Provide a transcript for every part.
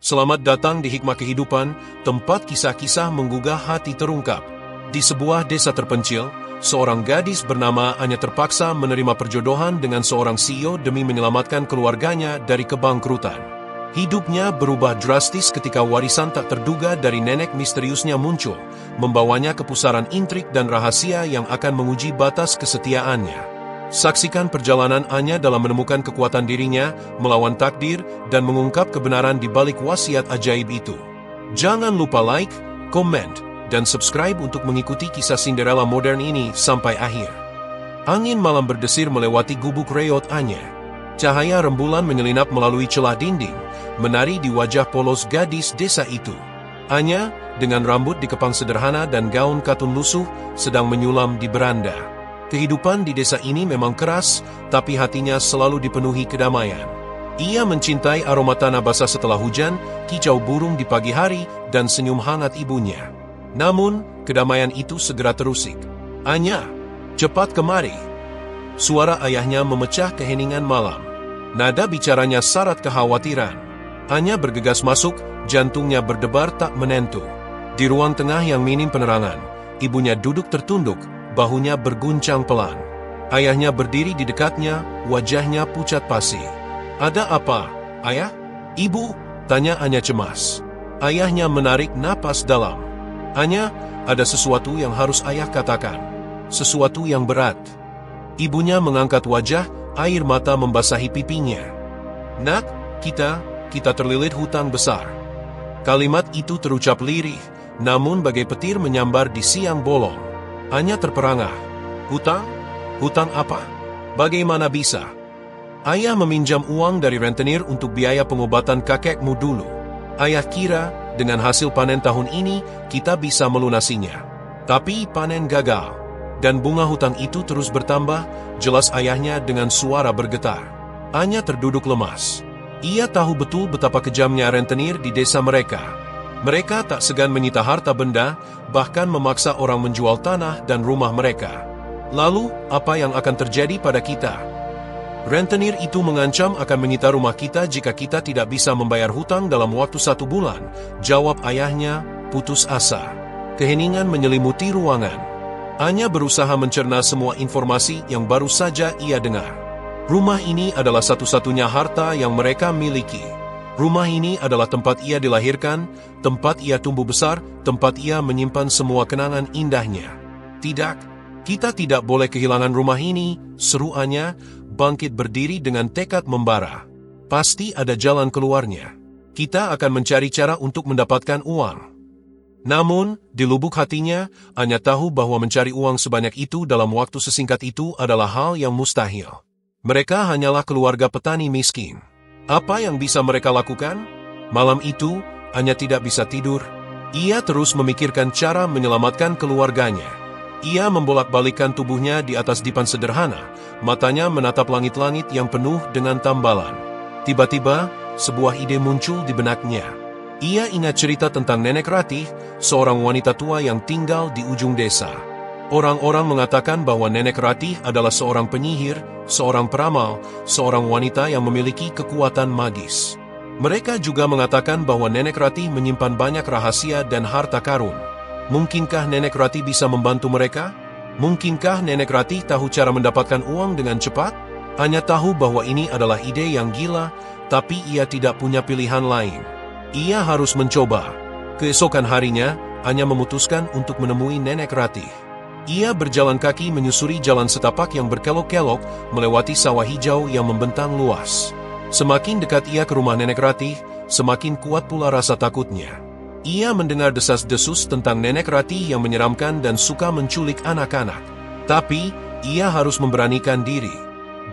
Selamat datang di Hikmah Kehidupan, tempat kisah-kisah menggugah hati terungkap. Di sebuah desa terpencil, seorang gadis bernama Anya terpaksa menerima perjodohan dengan seorang CEO demi menyelamatkan keluarganya dari kebangkrutan. Hidupnya berubah drastis ketika warisan tak terduga dari nenek misteriusnya muncul, membawanya ke pusaran intrik dan rahasia yang akan menguji batas kesetiaannya. Saksikan perjalanan Anya dalam menemukan kekuatan dirinya, melawan takdir, dan mengungkap kebenaran di balik wasiat ajaib itu. Jangan lupa like, komen, dan subscribe untuk mengikuti kisah Cinderella modern ini sampai akhir. Angin malam berdesir melewati gubuk reot Anya. Cahaya rembulan menyelinap melalui celah dinding, menari di wajah polos gadis desa itu. Anya, dengan rambut dikepang sederhana dan gaun katun lusuh, sedang menyulam di beranda. Kehidupan di desa ini memang keras, tapi hatinya selalu dipenuhi kedamaian. Ia mencintai aroma tanah basah setelah hujan, kicau burung di pagi hari, dan senyum hangat ibunya. Namun, kedamaian itu segera terusik. "Anya, cepat kemari!" Suara ayahnya memecah keheningan malam. Nada bicaranya syarat kekhawatiran. Anya bergegas masuk, jantungnya berdebar tak menentu. Di ruang tengah yang minim penerangan, ibunya duduk tertunduk, bahunya berguncang pelan. Ayahnya berdiri di dekatnya, wajahnya pucat pasi. "Ada apa, ayah?" "Ibu," tanya Anya cemas. Ayahnya menarik napas dalam. "Anya, ada sesuatu yang harus ayah katakan. Sesuatu yang berat." Ibunya mengangkat wajah, air mata membasahi pipinya. "Nak, kita terlilit hutang besar." Kalimat itu terucap lirih, namun bagai petir menyambar di siang bolong. Anya terperangah. "Hutang? Hutang apa? Bagaimana bisa?" "Ayah meminjam uang dari rentenir untuk biaya pengobatan kakekmu dulu. Ayah kira, dengan hasil panen tahun ini, kita bisa melunasinya. Tapi panen gagal. Dan bunga hutang itu terus bertambah," jelas ayahnya dengan suara bergetar. Anya terduduk lemas. Ia tahu betul betapa kejamnya rentenir di desa mereka. Mereka tak segan menyita harta benda, bahkan memaksa orang menjual tanah dan rumah mereka. Lalu, apa yang akan terjadi pada kita? Rentenir itu mengancam akan menyita rumah kita jika kita tidak bisa membayar hutang dalam waktu 1 bulan, jawab ayahnya, putus asa. Keheningan menyelimuti ruangan. Anya berusaha mencerna semua informasi yang baru saja ia dengar. Rumah ini adalah satu-satunya harta yang mereka miliki. Rumah ini adalah tempat ia dilahirkan, tempat ia tumbuh besar, tempat ia menyimpan semua kenangan indahnya. "Tidak, kita tidak boleh kehilangan rumah ini," seru Anya, bangkit berdiri dengan tekad membara. "Pasti ada jalan keluarnya. Kita akan mencari cara untuk mendapatkan uang." Namun, di lubuk hatinya, Anya tahu bahwa mencari uang sebanyak itu dalam waktu sesingkat itu adalah hal yang mustahil. Mereka hanyalah keluarga petani miskin. Apa yang bisa mereka lakukan? Malam itu, Anya tidak bisa tidur. Ia terus memikirkan cara menyelamatkan keluarganya. Ia membolak-balikkan tubuhnya di atas dipan sederhana, matanya menatap langit-langit yang penuh dengan tambalan. Tiba-tiba, sebuah ide muncul di benaknya. Ia ingat cerita tentang Nenek Ratih, seorang wanita tua yang tinggal di ujung desa. Orang-orang mengatakan bahwa Nenek Ratih adalah seorang penyihir, seorang peramal, seorang wanita yang memiliki kekuatan magis. Mereka juga mengatakan bahwa Nenek Ratih menyimpan banyak rahasia dan harta karun. Mungkinkah Nenek Ratih bisa membantu mereka? Mungkinkah Nenek Ratih tahu cara mendapatkan uang dengan cepat? Anya tahu bahwa ini adalah ide yang gila, tapi ia tidak punya pilihan lain. Ia harus mencoba. Keesokan harinya, Anya memutuskan untuk menemui Nenek Ratih. Ia berjalan kaki menyusuri jalan setapak yang berkelok-kelok, melewati sawah hijau yang membentang luas. Semakin dekat ia ke rumah Nenek Ratih, semakin kuat pula rasa takutnya. Ia mendengar desas-desus tentang Nenek Ratih yang menyeramkan dan suka menculik anak-anak. Tapi, ia harus memberanikan diri.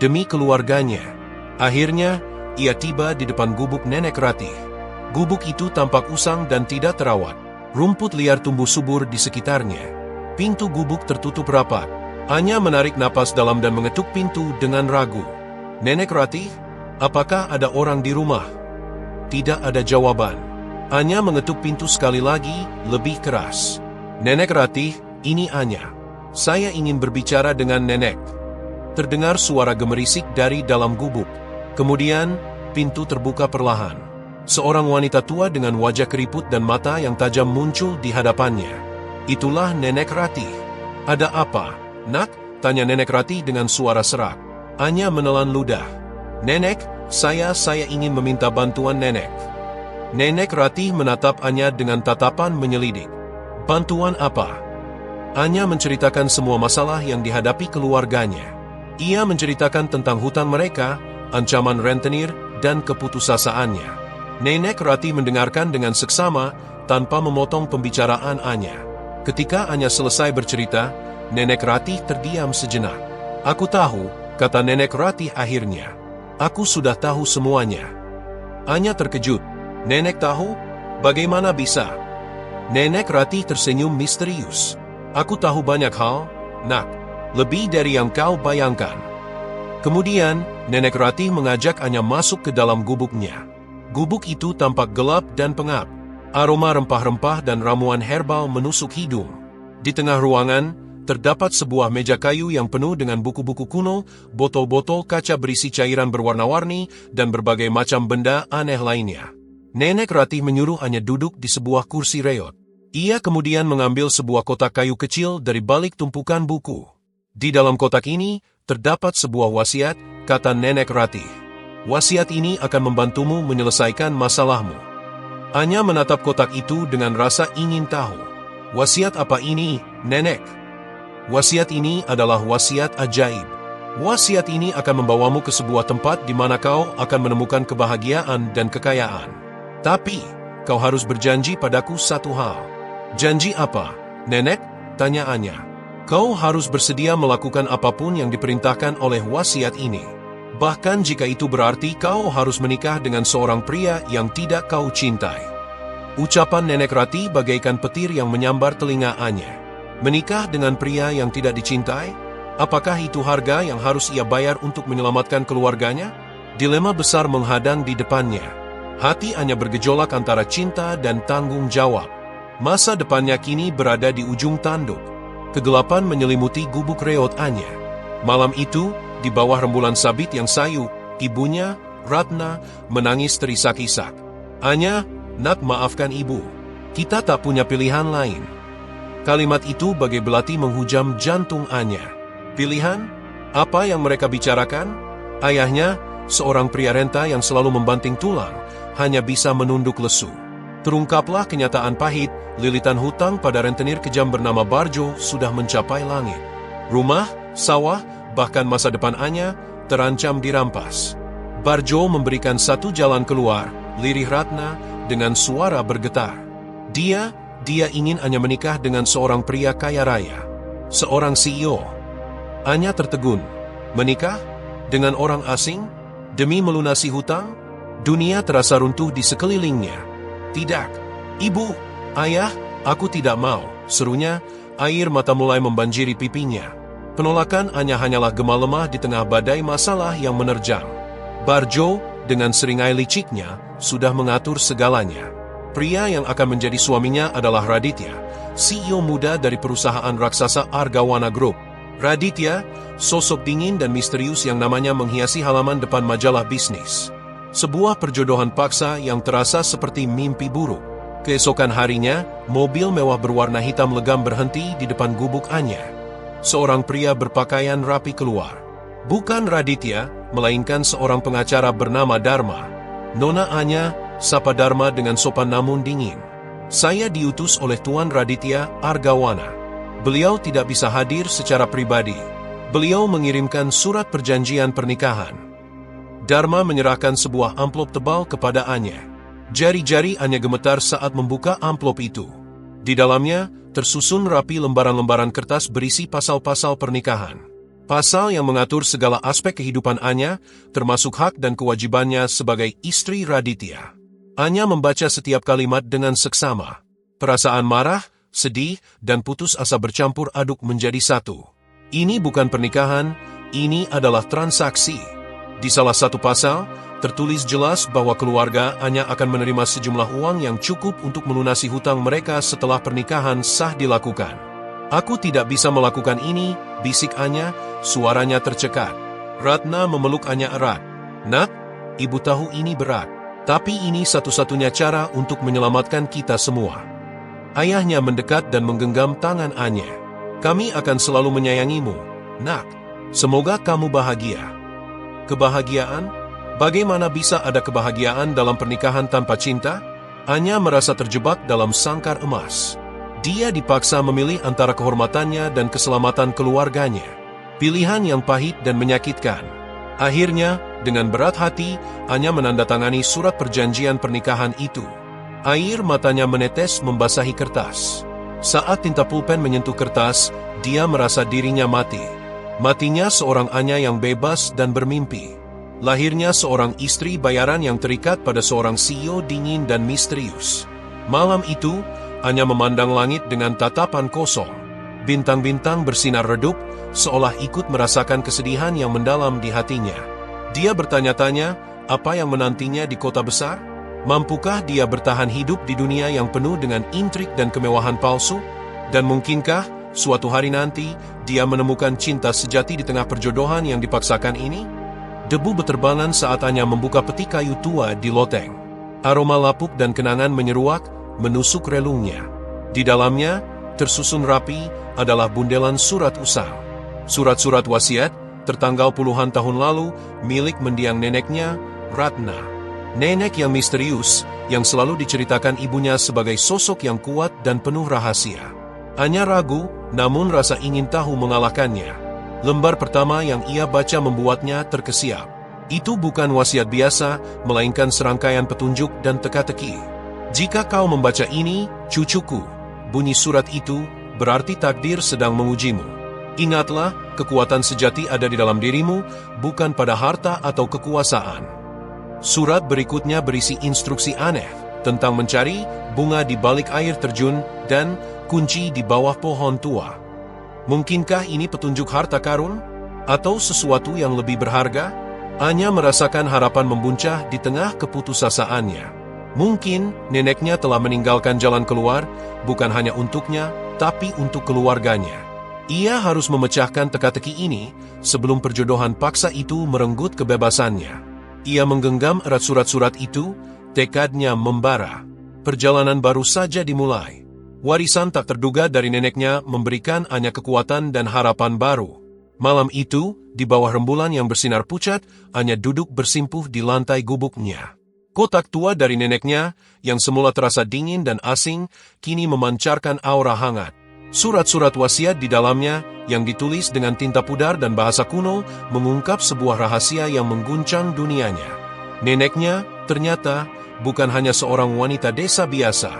Demi keluarganya. Akhirnya, ia tiba di depan gubuk Nenek Ratih. Gubuk itu tampak usang dan tidak terawat. Rumput liar tumbuh subur di sekitarnya. Pintu gubuk tertutup rapat. Anya menarik napas dalam dan mengetuk pintu dengan ragu. "Nenek Ratih, apakah ada orang di rumah?" Tidak ada jawaban. Anya mengetuk pintu sekali lagi, lebih keras. "Nenek Ratih, ini Anya. Saya ingin berbicara dengan Nenek." Terdengar suara gemerisik dari dalam gubuk. Kemudian, pintu terbuka perlahan. Seorang wanita tua dengan wajah keriput dan mata yang tajam muncul di hadapannya. Itulah Nenek Ratih. Ada apa, Nak? Tanya Nenek Ratih dengan suara serak. Anya menelan ludah. Nenek, saya ingin meminta bantuan Nenek. Nenek Ratih menatap Anya dengan tatapan menyelidik. Bantuan apa? Anya menceritakan semua masalah yang dihadapi keluarganya. Ia menceritakan tentang hutang mereka, ancaman rentenir, dan keputusasaan-nya. Nenek Ratih mendengarkan dengan seksama, tanpa memotong pembicaraan Anya. Ketika Anya selesai bercerita, Nenek Ratih terdiam sejenak. Aku tahu, kata Nenek Ratih akhirnya. Aku sudah tahu semuanya. Anya terkejut. Nenek tahu? Bagaimana bisa? Nenek Ratih tersenyum misterius. Aku tahu banyak hal, Nak. Lebih dari yang kau bayangkan. Kemudian, Nenek Ratih mengajak Anya masuk ke dalam gubuknya. Gubuk itu tampak gelap dan pengap. Aroma rempah-rempah dan ramuan herbal menusuk hidung. Di tengah ruangan, terdapat sebuah meja kayu yang penuh dengan buku-buku kuno, botol-botol kaca berisi cairan berwarna-warni, dan berbagai macam benda aneh lainnya. Nenek Ratih menyuruh Anya duduk di sebuah kursi reot. Ia kemudian mengambil sebuah kotak kayu kecil dari balik tumpukan buku. Di dalam kotak ini, terdapat sebuah wasiat, kata Nenek Ratih. Wasiat ini akan membantumu menyelesaikan masalahmu. Anya menatap kotak itu dengan rasa ingin tahu. Wasiat apa ini, Nenek? Wasiat ini adalah wasiat ajaib. Wasiat ini akan membawamu ke sebuah tempat di mana kau akan menemukan kebahagiaan dan kekayaan. Tapi, kau harus berjanji padaku satu hal. Janji apa, Nenek? Tanya Anya. Kau harus bersedia melakukan apapun yang diperintahkan oleh wasiat ini. Bahkan jika itu berarti kau harus menikah dengan seorang pria yang tidak kau cintai. Ucapan Nenek Ratih bagaikan petir yang menyambar telinga Anya. Menikah dengan pria yang tidak dicintai? Apakah itu harga yang harus ia bayar untuk menyelamatkan keluarganya? Dilema besar menghadang di depannya. Hati Anya bergejolak antara cinta dan tanggung jawab. Masa depannya kini berada di ujung tanduk. Kegelapan menyelimuti gubuk reot Anya. Malam itu, di bawah rembulan sabit yang sayu, ibunya, Ratna, menangis terisak-isak. Anya, Nak, maafkan ibu. Kita tak punya pilihan lain. Kalimat itu bagai belati menghujam jantung Anya. Pilihan? Apa yang mereka bicarakan? Ayahnya, seorang pria renta yang selalu membanting tulang, hanya bisa menunduk lesu. Terungkaplah kenyataan pahit, lilitan hutang pada rentenir kejam bernama Barjo sudah mencapai langit. Rumah, sawah, bahkan masa depan Anya terancam dirampas. Barjo memberikan satu jalan keluar, lirih Ratna, dengan suara bergetar. Dia ingin Anya menikah dengan seorang pria kaya raya. Seorang CEO. Anya tertegun. Menikah? Dengan orang asing? Demi melunasi hutang? Dunia terasa runtuh di sekelilingnya. Tidak. Ibu, ayah, aku tidak mau, serunya, air mata mulai membanjiri pipinya. Penolakan Anya hanyalah gema lemah di tengah badai masalah yang menerjang. Barjo, dengan seringai liciknya, sudah mengatur segalanya. Pria yang akan menjadi suaminya adalah Raditya, CEO muda dari perusahaan raksasa Argawana Group. Raditya, sosok dingin dan misterius yang namanya menghiasi halaman depan majalah bisnis. Sebuah perjodohan paksa yang terasa seperti mimpi buruk. Keesokan harinya, mobil mewah berwarna hitam legam berhenti di depan gubuk Anya. Seorang pria berpakaian rapi keluar. Bukan Raditya, melainkan seorang pengacara bernama Dharma. Nona Anya, sapa Dharma dengan sopan namun dingin. Saya diutus oleh Tuan Raditya Argawana. Beliau tidak bisa hadir secara pribadi. Beliau mengirimkan surat perjanjian pernikahan. Dharma menyerahkan sebuah amplop tebal kepada Anya. Jari-jari Anya gemetar saat membuka amplop itu. Di dalamnya, tersusun rapi lembaran-lembaran kertas berisi pasal-pasal pernikahan. Pasal yang mengatur segala aspek kehidupan Anya, termasuk hak dan kewajibannya sebagai istri Raditya. Anya membaca setiap kalimat dengan seksama. Perasaan marah, sedih, dan putus asa bercampur aduk menjadi satu. Ini bukan pernikahan, ini adalah transaksi. Di salah satu pasal, tertulis jelas bahwa keluarga Anya akan menerima sejumlah uang yang cukup untuk melunasi hutang mereka setelah pernikahan sah dilakukan. Aku tidak bisa melakukan ini, bisik Anya, suaranya tercekat. Ratna memeluk Anya erat. Nak, ibu tahu ini berat. Tapi ini satu-satunya cara untuk menyelamatkan kita semua. Ayahnya mendekat dan menggenggam tangan Anya. Kami akan selalu menyayangimu, nak. Semoga kamu bahagia. Kebahagiaan? Bagaimana bisa ada kebahagiaan dalam pernikahan tanpa cinta? Anya merasa terjebak dalam sangkar emas. Dia dipaksa memilih antara kehormatannya dan keselamatan keluarganya. Pilihan yang pahit dan menyakitkan. Akhirnya, dengan berat hati, Anya menandatangani surat perjanjian pernikahan itu. Air matanya menetes membasahi kertas. Saat tinta pulpen menyentuh kertas, dia merasa dirinya mati. Matinya seorang Anya yang bebas dan bermimpi. Lahirnya seorang istri bayaran yang terikat pada seorang CEO dingin dan misterius. Malam itu, Anya memandang langit dengan tatapan kosong. Bintang-bintang bersinar redup, seolah ikut merasakan kesedihan yang mendalam di hatinya. Dia bertanya-tanya, apa yang menantinya di kota besar? Mampukah dia bertahan hidup di dunia yang penuh dengan intrik dan kemewahan palsu? Dan mungkinkah suatu hari nanti dia menemukan cinta sejati di tengah perjodohan yang dipaksakan ini? Debu berterbangan saat Anya membuka peti kayu tua di loteng. Aroma lapuk dan kenangan menyeruak, menusuk relungnya. Di dalamnya, tersusun rapi, adalah bundelan surat usang. Surat-surat wasiat, tertanggal puluhan tahun lalu, milik mendiang neneknya, Ratna. Nenek yang misterius, yang selalu diceritakan ibunya sebagai sosok yang kuat dan penuh rahasia. Anya ragu, namun rasa ingin tahu mengalahkannya. Lembar pertama yang ia baca membuatnya terkesiap. Itu bukan wasiat biasa, melainkan serangkaian petunjuk dan teka-teki. Jika kau membaca ini, cucuku, bunyi surat itu, berarti takdir sedang mengujimu. Ingatlah, kekuatan sejati ada di dalam dirimu, bukan pada harta atau kekuasaan. Surat berikutnya berisi instruksi aneh, tentang mencari bunga di balik air terjun, dan kunci di bawah pohon tua. Mungkinkah ini petunjuk harta karun? Atau sesuatu yang lebih berharga? Anya merasakan harapan membuncah di tengah keputusasaannya. Mungkin neneknya telah meninggalkan jalan keluar, bukan hanya untuknya, tapi untuk keluarganya. Ia harus memecahkan teka-teki ini, sebelum perjodohan paksa itu merenggut kebebasannya. Ia menggenggam erat surat-surat itu, tekadnya membara. Perjalanan baru saja dimulai. Warisan tak terduga dari neneknya memberikan Anya kekuatan dan harapan baru. Malam itu, di bawah rembulan yang bersinar pucat, Anya duduk bersimpuh di lantai gubuknya. Kotak tua dari neneknya, yang semula terasa dingin dan asing, kini memancarkan aura hangat. Surat-surat wasiat di dalamnya, yang ditulis dengan tinta pudar dan bahasa kuno, mengungkap sebuah rahasia yang mengguncang dunianya. Neneknya, ternyata, bukan hanya seorang wanita desa biasa.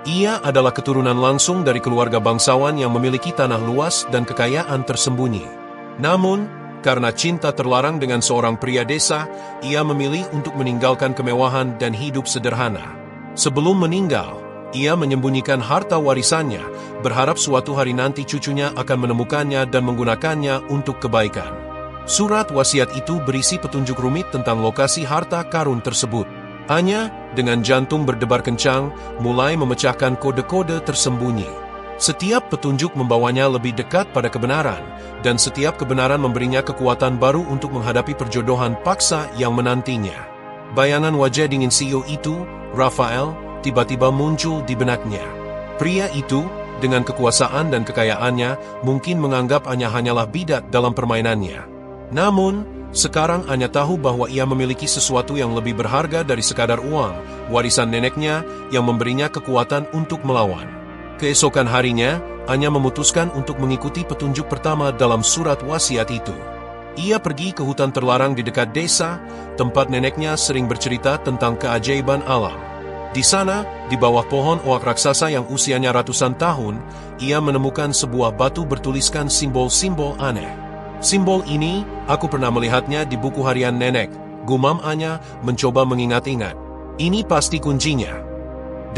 Ia adalah keturunan langsung dari keluarga bangsawan yang memiliki tanah luas dan kekayaan tersembunyi. Namun, karena cinta terlarang dengan seorang pria desa, ia memilih untuk meninggalkan kemewahan dan hidup sederhana. Sebelum meninggal, ia menyembunyikan harta warisannya, berharap suatu hari nanti cucunya akan menemukannya dan menggunakannya untuk kebaikan. Surat wasiat itu berisi petunjuk rumit tentang lokasi harta karun tersebut. Anya, dengan jantung berdebar kencang, mulai memecahkan kode-kode tersembunyi. Setiap petunjuk membawanya lebih dekat pada kebenaran, dan setiap kebenaran memberinya kekuatan baru untuk menghadapi perjodohan paksa yang menantinya. Bayangan wajah dingin CEO itu, Rafael, tiba-tiba muncul di benaknya. Pria itu, dengan kekuasaan dan kekayaannya, mungkin menganggap Anya hanyalah bidat dalam permainannya. Namun, sekarang Anya tahu bahwa ia memiliki sesuatu yang lebih berharga dari sekadar uang, warisan neneknya yang memberinya kekuatan untuk melawan. Keesokan harinya, Anya memutuskan untuk mengikuti petunjuk pertama dalam surat wasiat itu. Ia pergi ke hutan terlarang di dekat desa, tempat neneknya sering bercerita tentang keajaiban alam. Di sana, di bawah pohon oak raksasa yang usianya ratusan tahun, ia menemukan sebuah batu bertuliskan simbol-simbol aneh. Simbol ini, aku pernah melihatnya di buku harian nenek, gumam Anya mencoba mengingat-ingat. Ini pasti kuncinya.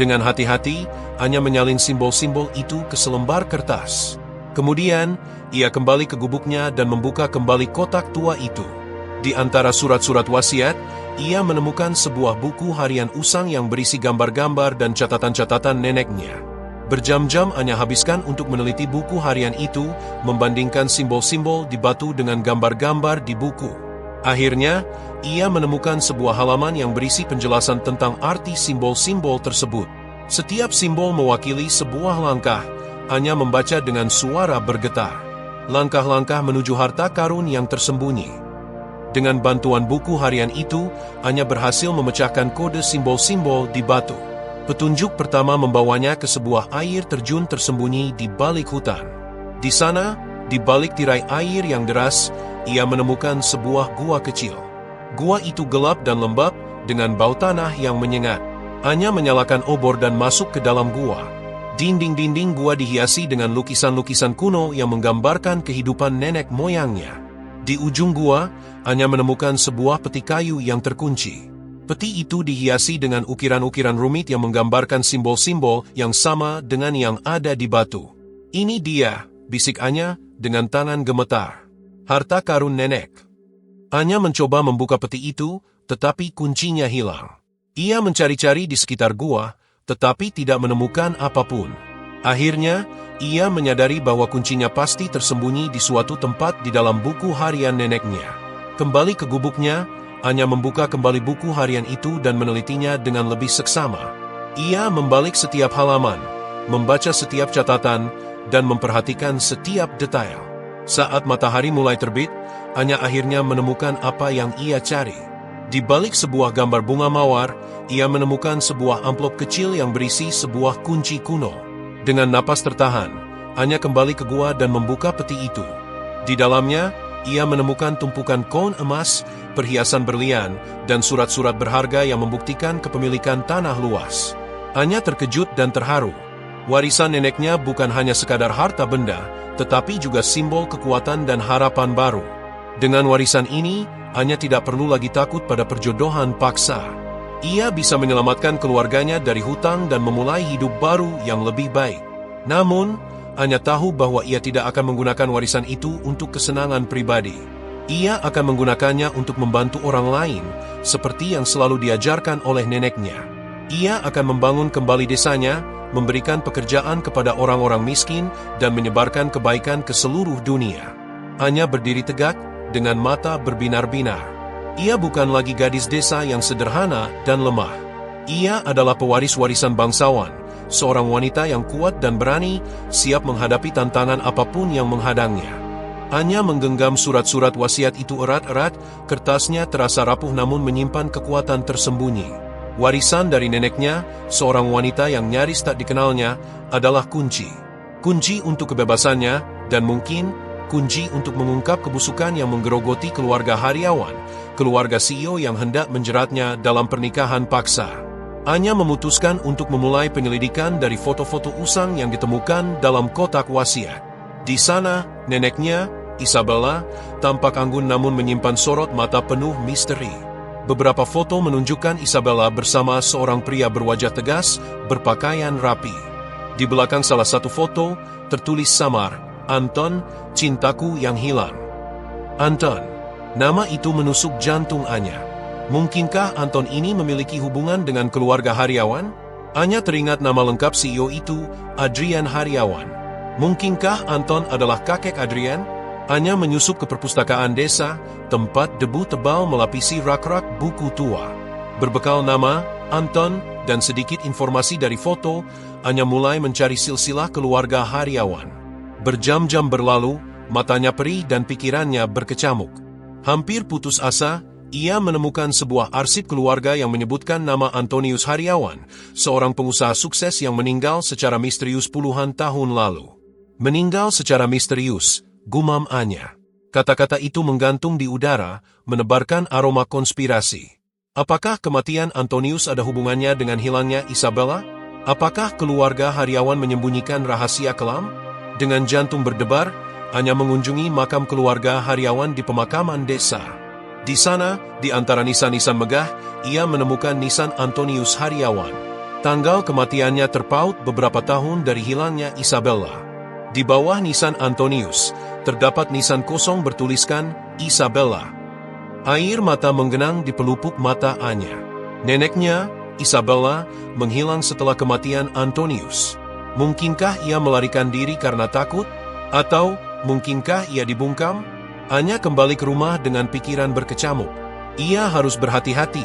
Dengan hati-hati, Anya menyalin simbol-simbol itu ke selembar kertas. Kemudian, ia kembali ke gubuknya dan membuka kembali kotak tua itu. Di antara surat-surat wasiat, ia menemukan sebuah buku harian usang yang berisi gambar-gambar dan catatan-catatan neneknya. Berjam-jam Anya habiskan untuk meneliti buku harian itu, membandingkan simbol-simbol di batu dengan gambar-gambar di buku. Akhirnya, ia menemukan sebuah halaman yang berisi penjelasan tentang arti simbol-simbol tersebut. Setiap simbol mewakili sebuah langkah, Anya membaca dengan suara bergetar. Langkah-langkah menuju harta karun yang tersembunyi. Dengan bantuan buku harian itu, Anya berhasil memecahkan kode simbol-simbol di batu. Petunjuk pertama membawanya ke sebuah air terjun tersembunyi di balik hutan. Di sana, di balik tirai air yang deras, ia menemukan sebuah gua kecil. Gua itu gelap dan lembab, dengan bau tanah yang menyengat. Anya menyalakan obor dan masuk ke dalam gua. Dinding-dinding gua dihiasi dengan lukisan-lukisan kuno yang menggambarkan kehidupan nenek moyangnya. Di ujung gua, Anya menemukan sebuah peti kayu yang terkunci. Peti itu dihiasi dengan ukiran-ukiran rumit yang menggambarkan simbol-simbol yang sama dengan yang ada di batu. "Ini dia," bisik Anya dengan tangan gemetar. "Harta karun nenek." Anya mencoba membuka peti itu, tetapi kuncinya hilang. Ia mencari-cari di sekitar gua, tetapi tidak menemukan apapun. Akhirnya, ia menyadari bahwa kuncinya pasti tersembunyi di suatu tempat di dalam buku harian neneknya. Kembali ke gubuknya, Anya membuka kembali buku harian itu dan menelitinya dengan lebih seksama. Ia membalik setiap halaman, membaca setiap catatan, dan memperhatikan setiap detail. Saat matahari mulai terbit, Anya akhirnya menemukan apa yang ia cari. Di balik sebuah gambar bunga mawar, ia menemukan sebuah amplop kecil yang berisi sebuah kunci kuno. Dengan napas tertahan, Anya kembali ke gua dan membuka peti itu. Di dalamnya, ia menemukan tumpukan koin emas, perhiasan berlian, dan surat-surat berharga yang membuktikan kepemilikan tanah luas. Anya terkejut dan terharu. Warisan neneknya bukan hanya sekadar harta benda, tetapi juga simbol kekuatan dan harapan baru. Dengan warisan ini, Anya tidak perlu lagi takut pada perjodohan paksa. Ia bisa menyelamatkan keluarganya dari hutang dan memulai hidup baru yang lebih baik. Namun, Anya tahu bahwa ia tidak akan menggunakan warisan itu untuk kesenangan pribadi. Ia akan menggunakannya untuk membantu orang lain, seperti yang selalu diajarkan oleh neneknya. Ia akan membangun kembali desanya, memberikan pekerjaan kepada orang-orang miskin, dan menyebarkan kebaikan ke seluruh dunia. Anya berdiri tegak, dengan mata berbinar-binar. Ia bukan lagi gadis desa yang sederhana dan lemah. Ia adalah pewaris warisan bangsawan, seorang wanita yang kuat dan berani, siap menghadapi tantangan apapun yang menghadangnya. Anya menggenggam surat-surat wasiat itu erat-erat, kertasnya terasa rapuh namun menyimpan kekuatan tersembunyi. Warisan dari neneknya, seorang wanita yang nyaris tak dikenalnya, adalah kunci. Kunci untuk kebebasannya, dan mungkin kunci untuk mengungkap kebusukan yang menggerogoti keluarga Hariawan, keluarga CEO yang hendak menjeratnya dalam pernikahan paksa. Anya memutuskan untuk memulai penyelidikan dari foto-foto usang yang ditemukan dalam kotak wasiat. Di sana, neneknya, Isabella, tampak anggun namun menyimpan sorot mata penuh misteri. Beberapa foto menunjukkan Isabella bersama seorang pria berwajah tegas, berpakaian rapi. Di belakang salah satu foto, tertulis samar, "Anton, cintaku yang hilang." Anton. Nama itu menusuk jantung Anya. Mungkinkah Anton ini memiliki hubungan dengan keluarga Hariawan? Anya teringat nama lengkap CEO itu, Adrian Hariawan. Mungkinkah Anton adalah kakek Adrian? Anya menyusup ke perpustakaan desa, tempat debu tebal melapisi rak-rak buku tua. Berbekal nama, Anton, dan sedikit informasi dari foto, Anya mulai mencari silsilah keluarga Hariawan. Berjam-jam berlalu, matanya perih dan pikirannya berkecamuk. Hampir putus asa, ia menemukan sebuah arsip keluarga yang menyebutkan nama Antonius Hariawan, seorang pengusaha sukses yang meninggal secara misterius puluhan tahun lalu. Meninggal secara misterius, gumam Anya. Kata-kata itu menggantung di udara, menebarkan aroma konspirasi. Apakah kematian Antonius ada hubungannya dengan hilangnya Isabella? Apakah keluarga Hariawan menyembunyikan rahasia kelam? Dengan jantung berdebar, Anya mengunjungi makam keluarga Hariawan di pemakaman desa. Di sana, di antara nisan-nisan megah, ia menemukan nisan Antonius Hariawan. Tanggal kematiannya terpaut beberapa tahun dari hilangnya Isabella. Di bawah nisan Antonius, terdapat nisan kosong bertuliskan Isabella. Air mata menggenang di pelupuk mata Anya. Neneknya, Isabella, menghilang setelah kematian Antonius. Mungkinkah ia melarikan diri karena takut? Atau mungkinkah ia dibungkam? Anya kembali ke rumah dengan pikiran berkecamuk. Ia harus berhati-hati.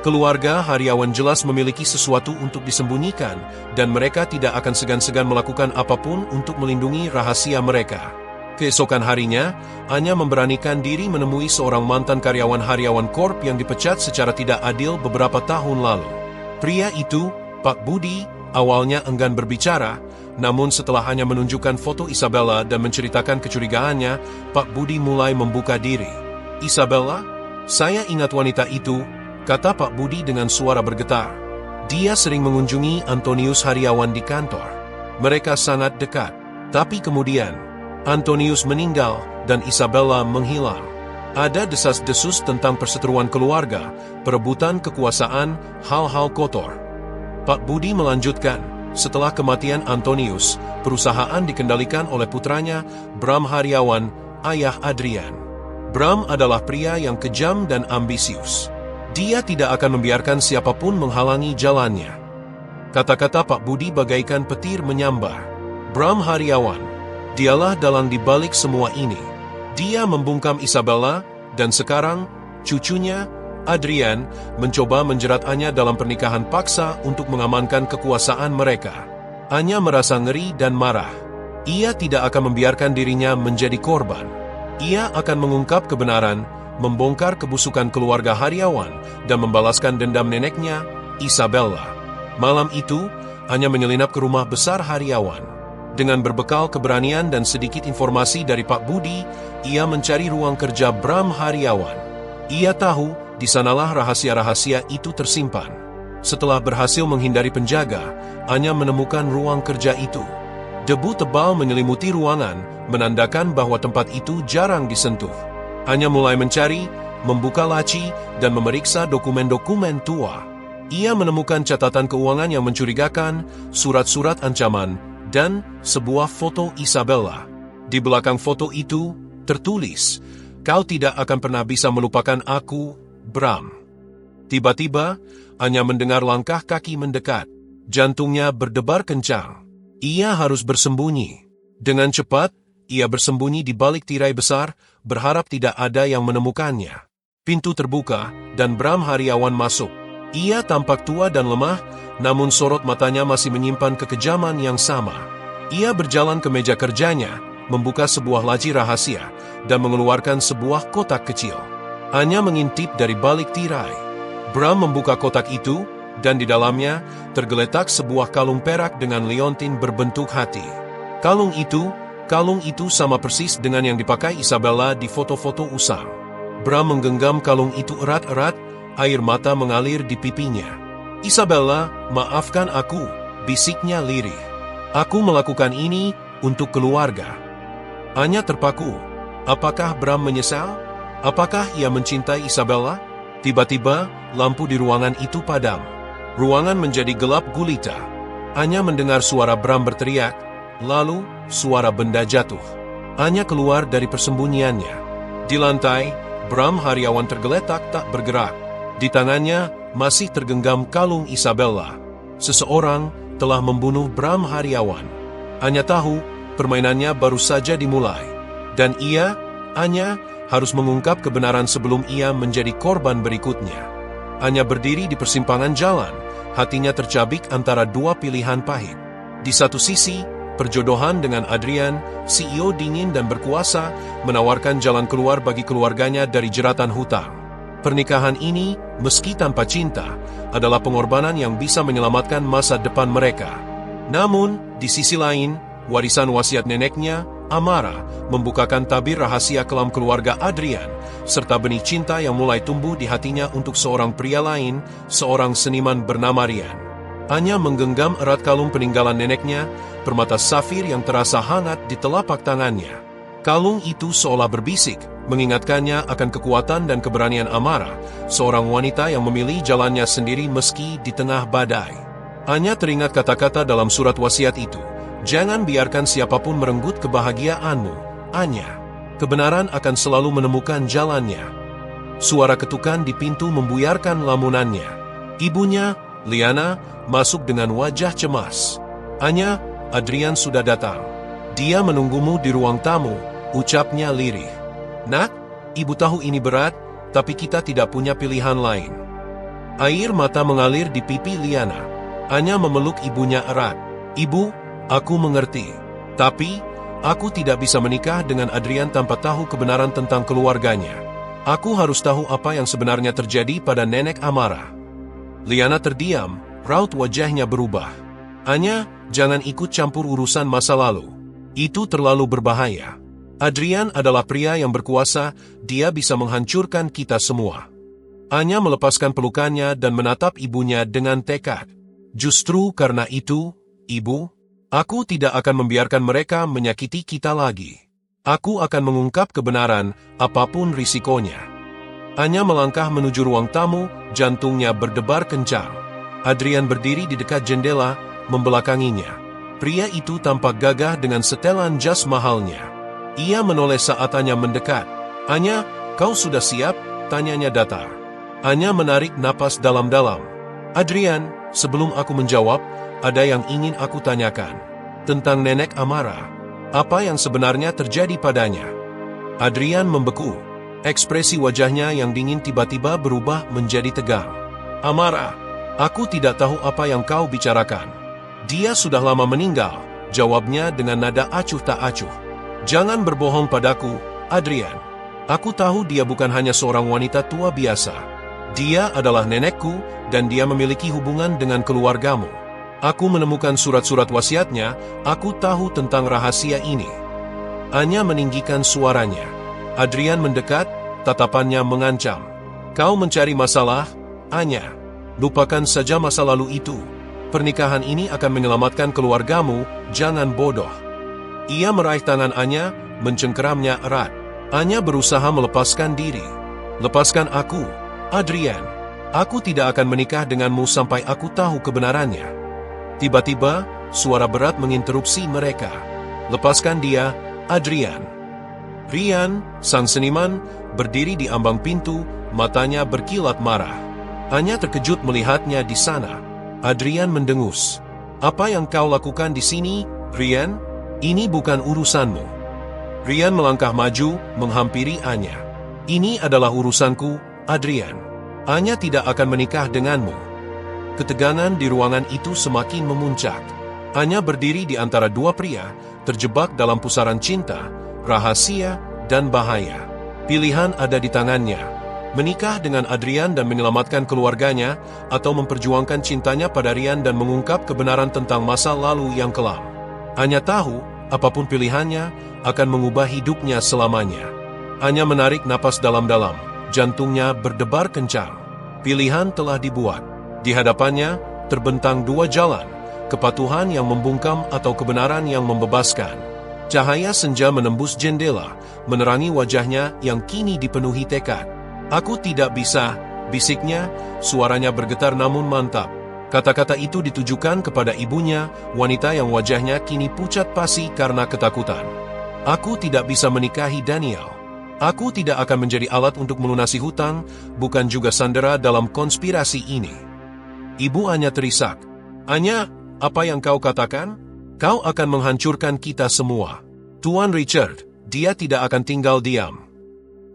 Keluarga Haryawan jelas memiliki sesuatu untuk disembunyikan, dan mereka tidak akan segan-segan melakukan apapun untuk melindungi rahasia mereka. Keesokan harinya, Anya memberanikan diri menemui seorang mantan karyawan Haryawan Corp yang dipecat secara tidak adil beberapa tahun lalu. Pria itu, Pak Budi, awalnya enggan berbicara, namun setelah hanya menunjukkan foto Isabella dan menceritakan kecurigaannya, Pak Budi mulai membuka diri. "Isabella? Saya ingat wanita itu," kata Pak Budi dengan suara bergetar. "Dia sering mengunjungi Antonius Haryawan di kantor. Mereka sangat dekat. Tapi kemudian, Antonius meninggal dan Isabella menghilang. Ada desas-desus tentang perseteruan keluarga, perebutan kekuasaan, hal-hal kotor." Pak Budi melanjutkan, "Setelah kematian Antonius, perusahaan dikendalikan oleh putranya, Bram Haryawan, ayah Adrian. Bram adalah pria yang kejam dan ambisius. Dia tidak akan membiarkan siapapun menghalangi jalannya." Kata-kata Pak Budi bagaikan petir menyambar. Bram Haryawan, dialah dalang di balik semua ini. Dia membungkam Isabella, dan sekarang, cucunya, Adrian, mencoba menjerat Anya dalam pernikahan paksa untuk mengamankan kekuasaan mereka. Anya merasa ngeri dan marah. Ia tidak akan membiarkan dirinya menjadi korban. Ia akan mengungkap kebenaran, membongkar kebusukan keluarga Haryawan, dan membalaskan dendam neneknya, Isabella. Malam itu, Anya menyelinap ke rumah besar Haryawan. Dengan berbekal keberanian dan sedikit informasi dari Pak Budi, ia mencari ruang kerja Bram Haryawan. Ia tahu, di sanalah rahasia-rahasia itu tersimpan. Setelah berhasil menghindari penjaga, Anya menemukan ruang kerja itu. Debu tebal menyelimuti ruangan, menandakan bahwa tempat itu jarang disentuh. Anya mulai mencari, membuka laci, dan memeriksa dokumen-dokumen tua. Ia menemukan catatan keuangan yang mencurigakan, surat-surat ancaman, dan sebuah foto Isabella. Di belakang foto itu, tertulis, "Kau tidak akan pernah bisa melupakan aku, Bram." Tiba-tiba, Anya mendengar langkah kaki mendekat. Jantungnya berdebar kencang. Ia harus bersembunyi. Dengan cepat, ia bersembunyi di balik tirai besar, berharap tidak ada yang menemukannya. Pintu terbuka, dan Bram Haryawan masuk. Ia tampak tua dan lemah, namun sorot matanya masih menyimpan kekejaman yang sama. Ia berjalan ke meja kerjanya, membuka sebuah laci rahasia, dan mengeluarkan sebuah kotak kecil. Anya mengintip dari balik tirai. Bram membuka kotak itu, dan di dalamnya tergeletak sebuah kalung perak dengan liontin berbentuk hati. Kalung itu sama persis dengan yang dipakai Isabella di foto-foto usang. Bram menggenggam kalung itu erat-erat, air mata mengalir di pipinya. "Isabella, maafkan aku," bisiknya lirih. "Aku melakukan ini untuk keluarga." Anya terpaku. Apakah Bram menyesal? Apakah ia mencintai Isabella? Tiba-tiba, lampu di ruangan itu padam. Ruangan menjadi gelap gulita. Anya mendengar suara Bram berteriak, lalu suara benda jatuh. Anya keluar dari persembunyiannya. Di lantai, Bram Haryawan tergeletak tak bergerak. Di tangannya masih tergenggam kalung Isabella. Seseorang telah membunuh Bram Haryawan. Anya tahu permainannya baru saja dimulai. Dan Anya, harus mengungkap kebenaran sebelum ia menjadi korban berikutnya. Anya berdiri di persimpangan jalan, hatinya tercabik antara dua pilihan pahit. Di satu sisi, perjodohan dengan Adrian, CEO dingin dan berkuasa, menawarkan jalan keluar bagi keluarganya dari jeratan hutang. Pernikahan ini, meski tanpa cinta, adalah pengorbanan yang bisa menyelamatkan masa depan mereka. Namun, di sisi lain, warisan wasiat neneknya, Amara, membukakan tabir rahasia kelam keluarga Adrian, serta benih cinta yang mulai tumbuh di hatinya untuk seorang pria lain, seorang seniman bernama Rian. Anya menggenggam erat kalung peninggalan neneknya, permata safir yang terasa hangat di telapak tangannya. Kalung itu seolah berbisik, mengingatkannya akan kekuatan dan keberanian Amara, seorang wanita yang memilih jalannya sendiri meski di tengah badai. Anya teringat kata-kata dalam surat wasiat itu. "Jangan biarkan siapapun merenggut kebahagiaanmu, Anya. Kebenaran akan selalu menemukan jalannya." Suara ketukan di pintu membuyarkan lamunannya. Ibunya, Liana, masuk dengan wajah cemas. "Anya, Adrian sudah datang. Dia menunggumu di ruang tamu," ucapnya lirih. Nak, ibu tahu ini berat, tapi kita tidak punya pilihan lain. Air mata mengalir di pipi Liana. Anya memeluk ibunya erat. Ibu, aku mengerti. Tapi, aku tidak bisa menikah dengan Adrian tanpa tahu kebenaran tentang keluarganya. Aku harus tahu apa yang sebenarnya terjadi pada Nenek Amara. Liana terdiam, raut wajahnya berubah. Anya, jangan ikut campur urusan masa lalu. Itu terlalu berbahaya. Adrian adalah pria yang berkuasa, dia bisa menghancurkan kita semua. Anya melepaskan pelukannya dan menatap ibunya dengan tekad. Justru karena itu, Ibu, aku tidak akan membiarkan mereka menyakiti kita lagi. Aku akan mengungkap kebenaran, apapun risikonya. Anya melangkah menuju ruang tamu, jantungnya berdebar kencang. Adrian berdiri di dekat jendela, membelakanginya. Pria itu tampak gagah dengan setelan jas mahalnya. Ia menoleh saat Anya mendekat. Anya, kau sudah siap? Tanyanya datar. Anya menarik napas dalam-dalam. Adrian, sebelum aku menjawab, ada yang ingin aku tanyakan. Tentang Nenek Amara. Apa yang sebenarnya terjadi padanya? Adrian membeku. Ekspresi wajahnya yang dingin tiba-tiba berubah menjadi tegang. Amara, aku tidak tahu apa yang kau bicarakan. Dia sudah lama meninggal, jawabnya dengan nada acuh tak acuh. Jangan berbohong padaku, Adrian. Aku tahu dia bukan hanya seorang wanita tua biasa. Dia adalah nenekku, dan dia memiliki hubungan dengan keluargamu. Aku menemukan surat-surat wasiatnya, aku tahu tentang rahasia ini. Anya meninggikan suaranya. Adrian mendekat, tatapannya mengancam. Kau mencari masalah, Anya. Lupakan saja masa lalu itu. Pernikahan ini akan menyelamatkan keluargamu, jangan bodoh. Ia meraih tangan Anya, mencengkeramnya erat. Anya berusaha melepaskan diri. Lepaskan aku, Adrian. Aku tidak akan menikah denganmu sampai aku tahu kebenarannya. Tiba-tiba, suara berat menginterupsi mereka. Lepaskan dia, Adrian. Rian, sang seniman, berdiri di ambang pintu, matanya berkilat marah. Anya terkejut melihatnya di sana. Adrian mendengus. Apa yang kau lakukan di sini, Rian? Ini bukan urusanmu. Rian melangkah maju, menghampiri Anya. Ini adalah urusanku, Adrian. Anya tidak akan menikah denganmu. Ketegangan di ruangan itu semakin memuncak. Anya berdiri di antara dua pria, terjebak dalam pusaran cinta, rahasia, dan bahaya. Pilihan ada di tangannya. Menikah dengan Adrian dan menyelamatkan keluarganya, atau memperjuangkan cintanya pada Rian dan mengungkap kebenaran tentang masa lalu yang kelam. Anya tahu, apapun pilihannya, akan mengubah hidupnya selamanya. Anya menarik napas dalam-dalam, jantungnya berdebar kencang. Pilihan telah dibuat. Di hadapannya, terbentang dua jalan, kepatuhan yang membungkam atau kebenaran yang membebaskan. Cahaya senja menembus jendela, menerangi wajahnya yang kini dipenuhi tekad. Aku tidak bisa, bisiknya, suaranya bergetar namun mantap. Kata-kata itu ditujukan kepada ibunya, wanita yang wajahnya kini pucat pasi karena ketakutan. Aku tidak bisa menikahi Daniel. Aku tidak akan menjadi alat untuk melunasi hutang, bukan juga sandera dalam konspirasi ini. Ibu Anya terisak. Anya, apa yang kau katakan? Kau akan menghancurkan kita semua. Tuan Richard, dia tidak akan tinggal diam.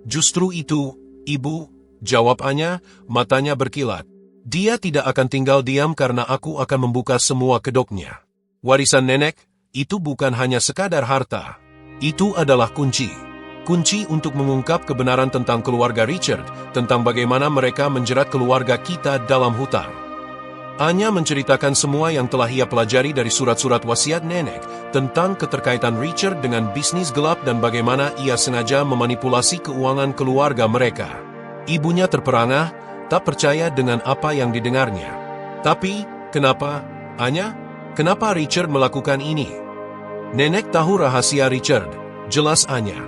Justru itu, Ibu, jawab Anya, matanya berkilat. Dia tidak akan tinggal diam karena aku akan membuka semua kedoknya. Warisan nenek, itu bukan hanya sekadar harta. Itu adalah kunci. Kunci untuk mengungkap kebenaran tentang keluarga Richard, tentang bagaimana mereka menjerat keluarga kita dalam hutang. Anya menceritakan semua yang telah ia pelajari dari surat-surat wasiat nenek, tentang keterkaitan Richard dengan bisnis gelap dan bagaimana ia sengaja memanipulasi keuangan keluarga mereka. Ibunya terperangah, tak percaya dengan apa yang didengarnya. Tapi, kenapa, Anya? Kenapa Richard melakukan ini? Nenek tahu rahasia Richard, jelas Anya.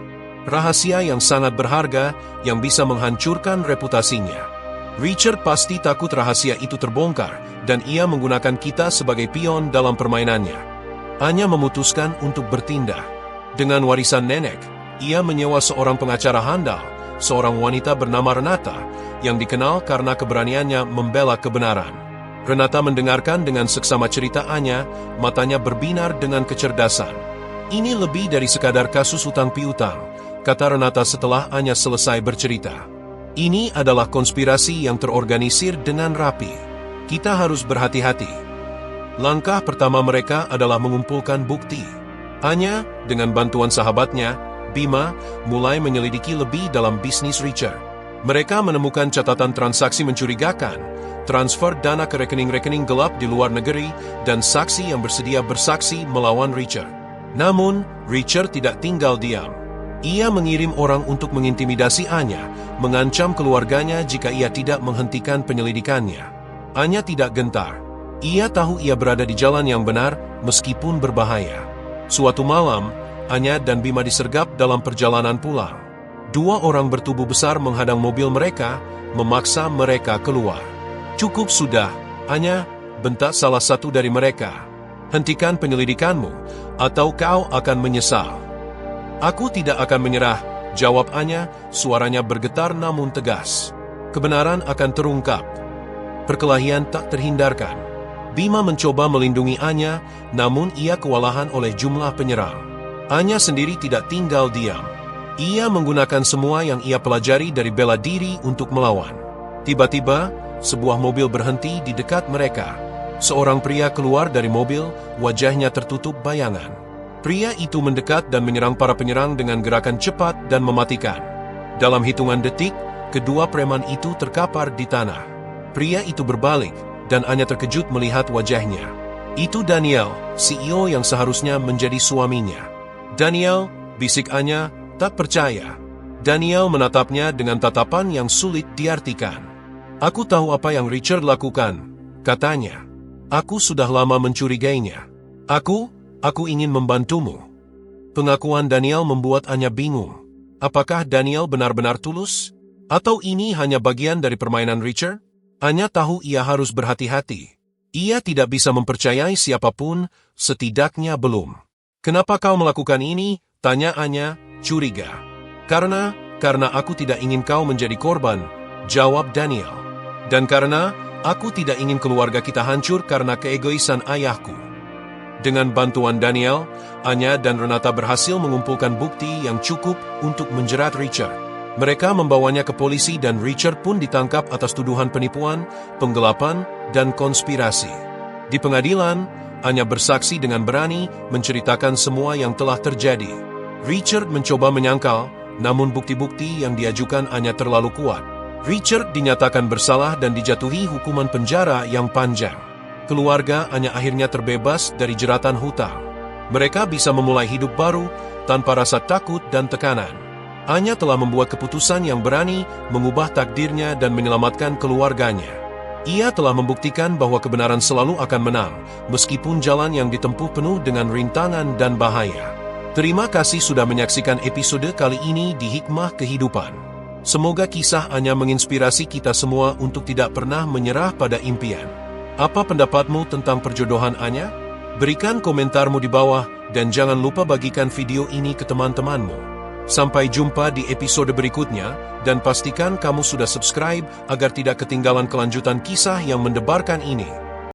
Rahasia yang sangat berharga, yang bisa menghancurkan reputasinya. Richard pasti takut rahasia itu terbongkar, dan ia menggunakan kita sebagai pion dalam permainannya. Anya memutuskan untuk bertindak. Dengan warisan nenek, ia menyewa seorang pengacara handal, seorang wanita bernama Renata, yang dikenal karena keberaniannya membela kebenaran. Renata mendengarkan dengan seksama cerita Anya, matanya berbinar dengan kecerdasan. Ini lebih dari sekadar kasus hutang piutang. kata Renata setelah Anya selesai bercerita. Ini adalah konspirasi yang terorganisir dengan rapi. Kita harus berhati-hati. Langkah pertama mereka adalah mengumpulkan bukti. Anya, dengan bantuan sahabatnya, Bima, mulai menyelidiki lebih dalam bisnis Richard. Mereka menemukan catatan transaksi mencurigakan, transfer dana ke rekening-rekening gelap di luar negeri, dan saksi yang bersedia bersaksi melawan Richard. Namun, Richard tidak tinggal diam. Ia mengirim orang untuk mengintimidasi Anya, mengancam keluarganya jika ia tidak menghentikan penyelidikannya. Anya tidak gentar. Ia tahu ia berada di jalan yang benar, meskipun berbahaya. Suatu malam, Anya dan Bima disergap dalam perjalanan pulang. 2 orang bertubuh besar menghadang mobil mereka, memaksa mereka keluar. "Cukup sudah, Anya," bentak salah satu dari mereka. "Hentikan penyelidikanmu, atau kau akan menyesal." "Aku tidak akan menyerah," jawab Anya, suaranya bergetar namun tegas. "Kebenaran akan terungkap." Perkelahian tak terhindarkan. Bima mencoba melindungi Anya, namun ia kewalahan oleh jumlah penyerang. Anya sendiri tidak tinggal diam. Ia menggunakan semua yang ia pelajari dari bela diri untuk melawan. Tiba-tiba, sebuah mobil berhenti di dekat mereka. Seorang pria keluar dari mobil, wajahnya tertutup bayangan. Pria itu mendekat dan menyerang para penyerang dengan gerakan cepat dan mematikan. Dalam hitungan detik, kedua preman itu terkapar di tanah. Pria itu berbalik, dan Anya terkejut melihat wajahnya. Itu Daniel, CEO yang seharusnya menjadi suaminya. "Daniel," bisik Anya, tak percaya. Daniel menatapnya dengan tatapan yang sulit diartikan. "Aku tahu apa yang Richard lakukan," katanya. "Aku sudah lama mencurigainya. Aku ingin membantumu." Pengakuan Daniel membuat Anya bingung. Apakah Daniel benar-benar tulus? Atau ini hanya bagian dari permainan Richard? Anya tahu ia harus berhati-hati. Ia tidak bisa mempercayai siapapun, setidaknya belum. "Kenapa kau melakukan ini?" tanya Anya, curiga. Karena aku tidak ingin kau menjadi korban," jawab Daniel. "Dan karena aku tidak ingin keluarga kita hancur karena keegoisan ayahku." Dengan bantuan Daniel, Anya dan Renata berhasil mengumpulkan bukti yang cukup untuk menjerat Richard. Mereka membawanya ke polisi dan Richard pun ditangkap atas tuduhan penipuan, penggelapan, dan konspirasi. Di pengadilan, Anya bersaksi dengan berani menceritakan semua yang telah terjadi. Richard mencoba menyangkal, namun bukti-bukti yang diajukan Anya terlalu kuat. Richard dinyatakan bersalah dan dijatuhi hukuman penjara yang panjang. Keluarga Anya akhirnya terbebas dari jeratan hutang. Mereka bisa memulai hidup baru tanpa rasa takut dan tekanan. Anya telah membuat keputusan yang berani mengubah takdirnya dan menyelamatkan keluarganya. Ia telah membuktikan bahwa kebenaran selalu akan menang, meskipun jalan yang ditempuh penuh dengan rintangan dan bahaya. Terima kasih sudah menyaksikan episode kali ini di Hikmah Kehidupan. Semoga kisah Anya menginspirasi kita semua untuk tidak pernah menyerah pada impian. Apa pendapatmu tentang perjodohan Anya? Berikan komentarmu di bawah dan jangan lupa bagikan video ini ke teman-temanmu. Sampai jumpa di episode berikutnya dan pastikan kamu sudah subscribe agar tidak ketinggalan kelanjutan kisah yang mendebarkan ini.